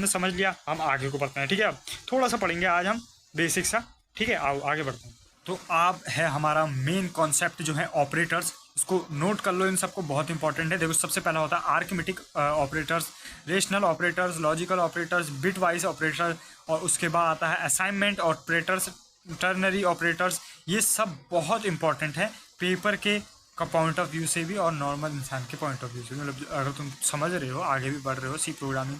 समझ लिया, हम आगे को बढ़ते हैं। ठीक है, अब थोड़ा सा पढ़ेंगे आज हम बेसिक सा। ठीक है, आओ आगे बढ़ते हैं। तो अब है हमारा मेन कॉन्सेप्ट जो है ऑपरेटर्स, इसको नोट कर लो, इन सबको बहुत इंपॉर्टेंट है। देखो सबसे पहला होता है arithmetic operators, rational operators, logical operators, bitwise operator, और उसके बाद आता है असाइनमेंट ऑपरेटर्स, टर्नरी ऑपरेटर्स। ये सब बहुत इंपॉर्टेंट है पेपर के का पॉइंट ऑफ व्यू से भी और नॉर्मल इंसान के पॉइंट ऑफ व्यू से भी। मतलब अगर तुम समझ रहे हो, आगे भी बढ़ रहे हो, सी प्रोग्रामिंग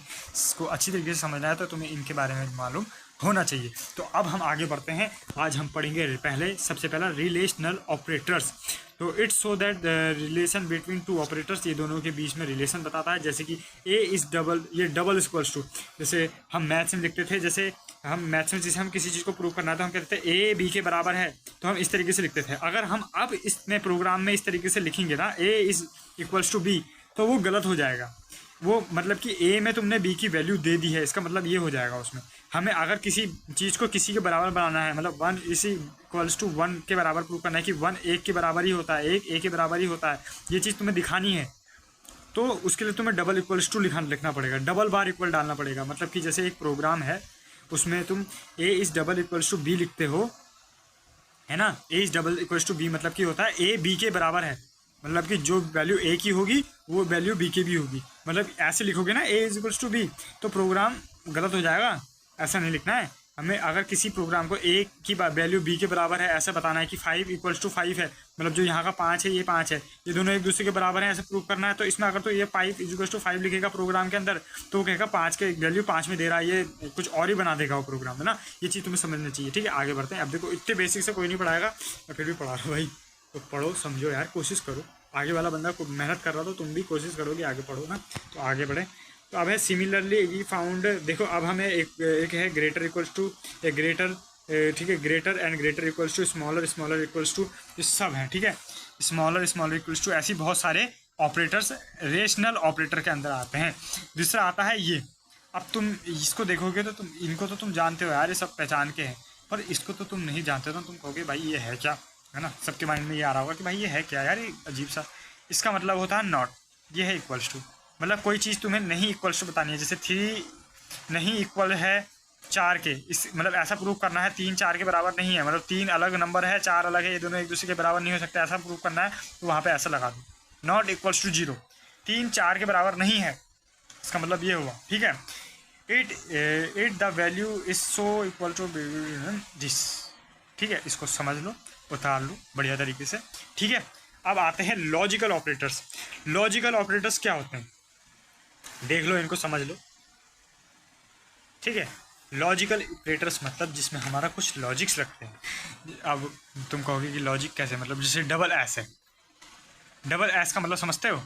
को अच्छी तरीके से समझना है तो तुम्हें इनके बारे में मालूम होना चाहिए। तो अब हम आगे बढ़ते हैं। आज हम पढ़ेंगे पहले सबसे पहला रिलेशनल ऑपरेटर्स। तो it's so that relation between two operators, ये दोनों के बीच में रिलेशन बताता है। जैसे कि ए इज डबल, ये डबल इक्वल्स टू, जैसे हम मैथ्स में लिखते थे, जैसे हम मैथ्स में जैसे हम किसी चीज़ को प्रूव करना था, हम कहते थे ए बी के बराबर है, तो हम इस तरीके से लिखते थे। अगर हम अब इसमें प्रोग्राम में इस तरीके से लिखेंगे ना, a is equals to B, तो वो गलत हो जाएगा। वो मतलब कि ए में तुमने बी की वैल्यू दे दी है, इसका मतलब ये हो जाएगा उसमें। हमें अगर किसी चीज़ को किसी के बराबर बनाना है, मतलब one is equals to one के बराबर प्रूव करना है कि वन एक के बराबर ही होता है, एक ए के बराबर ही होता है, ये चीज़ तुम्हें दिखानी है, तो उसके लिए तुम्हें डबल इक्वल्स टू लिखना पड़ेगा, डबल बार इक्वल डालना पड़ेगा। मतलब कि जैसे एक प्रोग्राम है, उसमें तुम a is double equals to b लिखते हो, है ना। A is double equals to b मतलब कि होता है ए बी के बराबर है, मतलब कि जो वैल्यू ए की होगी वो वैल्यू बी की भी होगी। मतलब ऐसे लिखोगे ना a is equals to B, तो प्रोग्राम गलत हो जाएगा, ऐसा नहीं लिखना है हमें। अगर किसी प्रोग्राम को ए की वैल्यू बी के बराबर है ऐसा बताना है कि 5 इक्वल्स टू 5 है, मतलब जो यहाँ का 5 है ये 5 है, ये दोनों एक दूसरे के बराबर हैं, ऐसे प्रूव करना है। तो इसमें अगर तो ये 5 इक्वल्स टू 5 लिखेगा प्रोग्राम के अंदर, तो वो कहेगा 5 के वैल्यू 5 में दे रहा है, ये कुछ और ही बना देगा वो प्रोग्राम, है ना। ये चीज़ तुम्हें समझनी चाहिए। ठीक है, आगे बढ़ते हैं। अब देखो इतने बेसिक से कोई नहीं पढ़ाएगा, मैं फिर भी पढ़ा रहा हूँ भाई, तो पढ़ो समझो यार, कोशिश करो। आगे वाला बंदा को मेहनत कर रहा तो तुम भी कोशिश करोगे, आगे पढ़ो ना। तो आगे बढ़े। तो अब है सिमिलरली वी फाउंड, देखो अब हमें एक है greater equals to A greater, ठीक है, greater and greater equals to smaller, smaller equals to, ये सब है। ठीक है, स्मॉलर स्मॉलर इक्वल्स टू, ऐसी बहुत सारे ऑपरेटर्स रेशनल ऑपरेटर के अंदर आते हैं। दूसरा आता है ये, अब तुम इसको देखोगे तो तुम इनको तो तुम जानते हो यार, ये सब पहचान के हैं, पर इसको तो तुम नहीं जानते, तो तुम कहोगे भाई ये है क्या, है ना। सबके माइंड में ये आ रहा होगा कि भाई ये है क्या यार, ये अजीब सा। इसका मतलब होता है नॉट, ये है इक्वल्स टू। मतलब कोई चीज़ तुम्हें नहीं इक्वल्स टू बतानी है, जैसे 3 नहीं इक्वल है 4 के, इस मतलब ऐसा प्रूव करना है 3 4 के बराबर नहीं है, मतलब 3 अलग नंबर है 4 अलग है, ये दोनों एक दूसरे के बराबर नहीं हो सकते, ऐसा प्रूव करना है, तो वहाँ पे ऐसा लगा दो, नॉट इक्वल्स टू 0, 3 4 के बराबर नहीं है, इसका मतलब ये हुआ। ठीक है, it the value is so equal to this. ठीक है, इसको समझ लो, उतार लो बढ़िया तरीके से। ठीक है, अब आते हैं लॉजिकल ऑपरेटर्स। लॉजिकल ऑपरेटर्स क्या होते हैं, देख लो, इनको समझ लो। ठीक है, लॉजिकल ऑपरेटर्स मतलब जिसमें हमारा कुछ लॉजिक्स रखते हैं। अब तुम कहोगे कि लॉजिक कैसे, मतलब जैसे डबल एस है, डबल एस का मतलब समझते हो।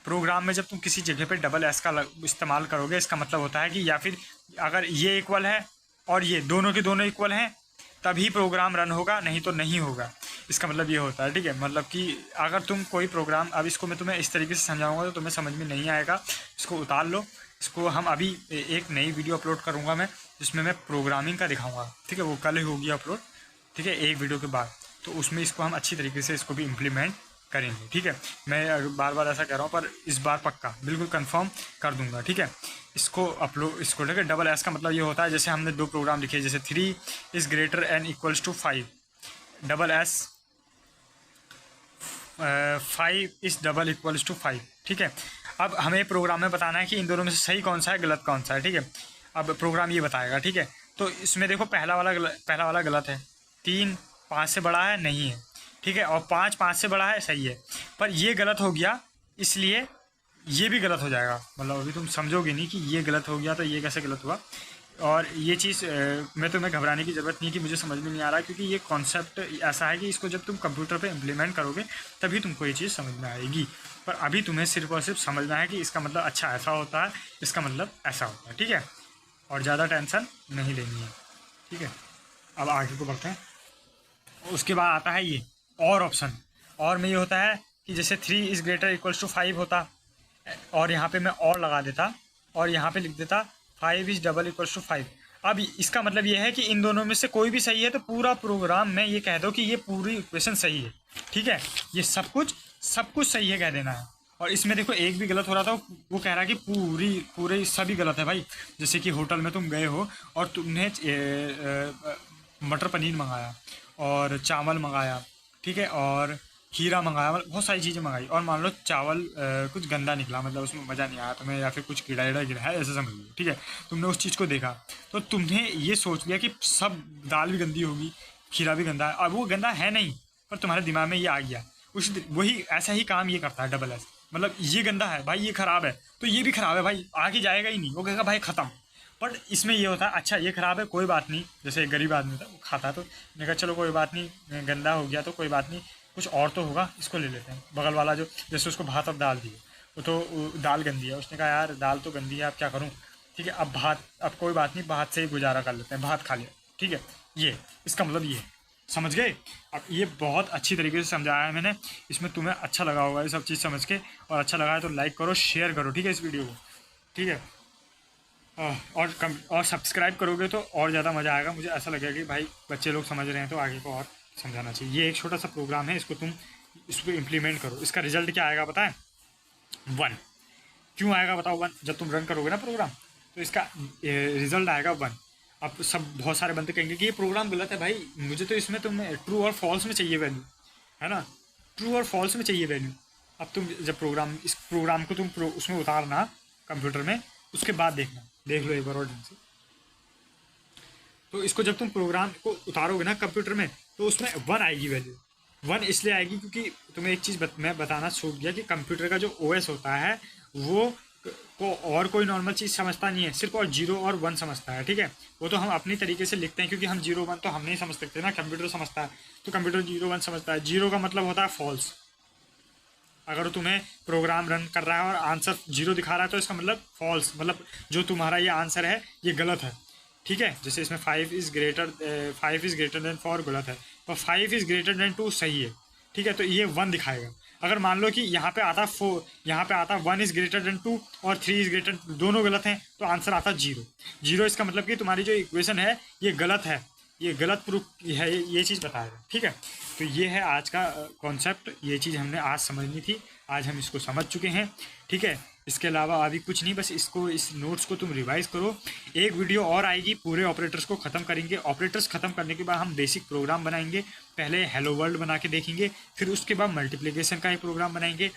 प्रोग्राम में जब तुम किसी जगह पे डबल एस का इस्तेमाल करोगे, इसका मतलब होता है कि या फिर अगर ये इक्वल है और ये दोनों के दोनों इक्वल हैं तभी प्रोग्राम रन होगा, नहीं तो नहीं होगा, इसका मतलब ये होता है। ठीक है, मतलब कि अगर तुम कोई प्रोग्राम, अब इसको मैं तुम्हें इस तरीके से समझाऊंगा तो तुम्हें समझ में नहीं आएगा, इसको उतार लो। इसको हम अभी एक नई वीडियो अपलोड करूँगा मैं, जिसमें मैं प्रोग्रामिंग का दिखाऊँगा। ठीक है, वो कल ही होगी अपलोड, ठीक है, एक वीडियो के बाद। तो उसमें इसको हम अच्छी तरीके से इसको भी इम्प्लीमेंट करेंगे। ठीक है, मैं बार बार ऐसा कह रहा हूँ, पर इस बार पक्का बिल्कुल कंफर्म कर दूंगा। ठीक है, इसको अपलोड, इसको ठीक है। डबल एस का मतलब ये होता है, जैसे हमने 2 प्रोग्राम लिखे, जैसे 3 is greater and equals to 5, double S 5 is double equals to 5। ठीक है, अब हमें प्रोग्राम में बताना है कि इन दोनों में से सही कौन सा है, गलत कौन सा है। ठीक है, अब प्रोग्राम ये बताएगा। ठीक है, तो इसमें देखो पहला वाला गलत है, 3 5 से बड़ा है, नहीं है। ठीक है, और 5 5 से बड़ा है, सही है। पर ये गलत हो गया, इसलिए ये भी गलत हो जाएगा। मतलब अभी तुम समझोगे नहीं कि ये गलत हो गया तो ये कैसे गलत हुआ। और ये चीज़ मैं तुम्हें घबराने की ज़रूरत नहीं कि मुझे समझ में नहीं आ रहा, क्योंकि ये कॉन्सेप्ट ऐसा है कि इसको जब तुम कंप्यूटर पे इम्प्लीमेंट करोगे तभी तुमको ये चीज़ समझ में आएगी। पर अभी तुम्हें सिर्फ और सिर्फ समझना है कि इसका मतलब अच्छा ऐसा होता है, इसका मतलब ऐसा होता है। ठीक है, और ज़्यादा टेंशन नहीं लेनी है। ठीक है, अब आगे को बढ़ते हैं। उसके बाद आता है ये और ऑप्शन, और में ये होता है कि जैसे 3 इज़ ग्रेटर इक्वल्स टू 5 होता, और यहाँ पे मैं और लगा देता और यहाँ पे लिख देता 5 इज़ डबल इक्वल्स टू 5। अब इसका मतलब ये है कि इन दोनों में से कोई भी सही है तो पूरा प्रोग्राम में ये कह दो कि ये पूरी इक्वेशन सही है। ठीक है, ये सब कुछ सही है कह देना है। और इसमें देखो एक भी गलत हो रहा था, वो कह रहा है कि पूरे सभी गलत है भाई। जैसे कि होटल में तुम गए हो और तुमने मटर पनीर मंगाया और चावल मंगाया, ठीक है, और खीरा मंगाया, मतलब बहुत सारी चीज़ें मंगाई, और मान लो चावल कुछ गंदा निकला, मतलब उसमें मज़ा नहीं आया तुम्हें, या फिर कुछ कीड़ा वीड़ा गिरा है ऐसे समझ लो, ठीक है। तुमने उस चीज़ को देखा तो तुमने ये सोच लिया कि सब दाल भी गंदी होगी, खीरा भी गंदा है, और वो गंदा है नहीं, पर तुम्हारे दिमाग में ये आ गया। वही ऐसा ही काम ये करता है डबल एस, मतलब ये गंदा है भाई, ये खराब है, तो ये भी खराब है भाई, आगे जाएगा ही नहीं, वो कहेगा भाई खत्म। बट इसमें ये होता है अच्छा ये खराब है कोई बात नहीं, जैसे एक गरीब आदमी था वो खाता, तो मैंने कहा चलो कोई बात नहीं, गंदा हो गया तो कोई बात नहीं, कुछ और तो होगा, इसको ले लेते हैं। बगल वाला जो जैसे उसको भात अब दाल दिए, वो दाल गंदी है, उसने कहा यार दाल तो गंदी है, अब क्या करूँ, ठीक है, अब कोई बात नहीं, भात से ही गुजारा कर लेते हैं, भात खा लिया, ठीक है। ये इसका मतलब ये है, समझ गए। अब ये बहुत अच्छी तरीके से समझाया है मैंने, इसमें तुम्हें अच्छा लगा होगा ये सब चीज़ समझ के, और अच्छा लगा है तो लाइक करो, शेयर करो, ठीक है, इस वीडियो को, ठीक है। और सब्सक्राइब करोगे तो और ज़्यादा मज़ा आएगा, मुझे ऐसा लगेगा कि भाई बच्चे लोग समझ रहे हैं तो आगे को और समझाना चाहिए। ये एक छोटा सा प्रोग्राम है, इसको इम्प्लीमेंट करो, इसका रिजल्ट क्या आएगा पता है, 1। क्यों आएगा बताओ 1, जब तुम रन करोगे ना प्रोग्राम तो इसका रिजल्ट आएगा 1। अब सब बहुत सारे बंदे कहेंगे कि ये प्रोग्राम गलत है भाई, मुझे तो इसमें तुम ट्रू और फॉल्स में चाहिए वैल्यू, है ना, ट्रू और फॉल्स में चाहिए वैल्यू। अब तुम जब इस प्रोग्राम को तुम उसमें उतारना कंप्यूटर में, उसके बाद देखना, देख लो एक बार और ढंग से। तो इसको जब तुम प्रोग्राम को उतारोगे ना कंप्यूटर में, तो उसमें 1 आएगी वैल्यू। 1 इसलिए आएगी क्योंकि तुम्हें एक चीज़ मैं बताना छूट गया कि कंप्यूटर का जो ओएस होता है वो को और कोई नॉर्मल चीज़ समझता नहीं है, सिर्फ और 0 और 1 समझता है, ठीक है। वो तो हम अपनी तरीके से लिखते हैं, क्योंकि हम 0 1 तो हम नहीं समझ सकते ना, कंप्यूटर समझता है, तो कंप्यूटर 0 1 समझता है। 0 का मतलब होता है फॉल्स, अगर तुम्हें प्रोग्राम रन कर रहा है और आंसर 0 दिखा रहा है तो इसका मतलब फॉल्स, मतलब जो तुम्हारा ये आंसर है ये गलत है, ठीक है। जैसे इसमें 5 इज़ ग्रेटर देन 4 गलत है, और 5 इज़ ग्रेटर देन 2 सही है, ठीक है, तो ये 1 दिखाएगा। अगर मान लो कि यहाँ पे आता 1 इज़ ग्रेटर देन 2 और 3 इज़ ग्रेटर, दोनों गलत हैं, तो आंसर आता 0। 0 इसका मतलब कि तुम्हारी जो इक्वेशन है ये गलत है, ये गलत प्रूफ है, ये चीज़ बताएगा, ठीक है। तो ये है आज का कॉन्सेप्ट, ये चीज़ हमने आज समझनी थी, आज हम इसको समझ चुके हैं, ठीक है। इसके अलावा अभी कुछ नहीं, बस इस नोट्स को तुम रिवाइज करो। एक वीडियो और आएगी, पूरे ऑपरेटर्स को ख़त्म करेंगे, ऑपरेटर्स ख़त्म करने के बाद हम बेसिक प्रोग्राम बनाएंगे, पहले हेलो वर्ल्ड बना के देखेंगे, फिर उसके बाद मल्टीप्लिकेशन का एक प्रोग्राम बनाएंगे।